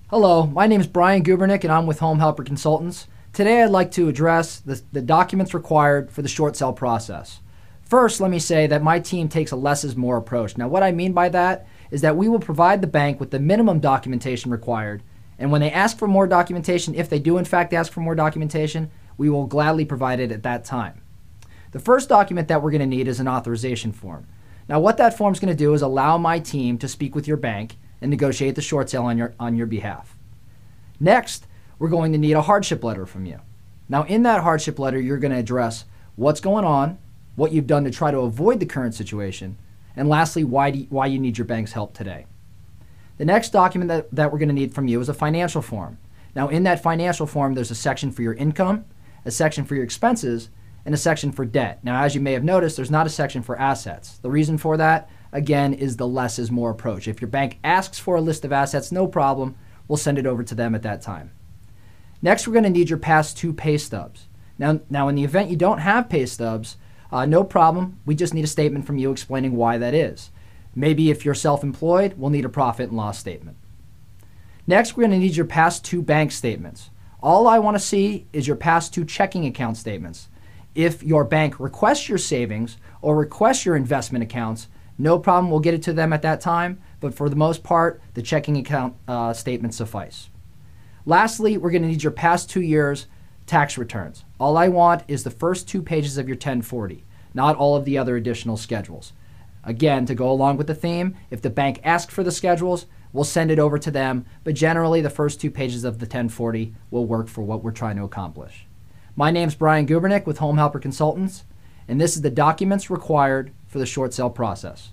Hello, my name is Brian Gubernick and I'm with Homehelper Consultants. Today I'd like to address the documents required for the short sale process. First, let me say that my team takes a less is more approach. Now what I mean by that is that we will provide the bank with the minimum documentation required, and when they ask for more documentation, if they do in fact ask for more documentation, we will gladly provide it at that time. The first document that we're going to need is an authorization form. Now what that form is going to do is allow my team to speak with your bank and negotiate the short sale on your behalf. Next, we're going to need a hardship letter from you. Now in that hardship letter, you're going to address what's going on, what you've done to try to avoid the current situation, and lastly, why you need your bank's help today. The next document that we're going to need from you is a financial form. Now in that financial form, there's a section for your income, a section for your expenses, and a section for debt. Now as you may have noticed, there's not a section for assets. The reason for that, again, is the less is more approach. If your bank asks for a list of assets, no problem, we'll send it over to them at that time. Next, we're going to need your past 2 pay stubs. Now in the event you don't have pay stubs, no problem, we just need a statement from you explaining why that is. Maybe if you're self-employed, we'll need a profit and loss statement. Next, we're going to need your past 2 bank statements. All I want to see is your past 2 checking account statements. If your bank requests your savings or requests your investment accounts, no problem, we'll get it to them at that time, but for the most part, the checking account statements suffice. Lastly, we're going to need your past 2 years tax returns. All I want is the first 2 pages of your 1040, not all of the other additional schedules. Again, to go along with the theme, if the bank asks for the schedules, we'll send it over to them, but generally the first 2 pages of the 1040 will work for what we're trying to accomplish. My name's Brian Gubernick with Homehelper Consultants, and this is the documents required for the short sale process.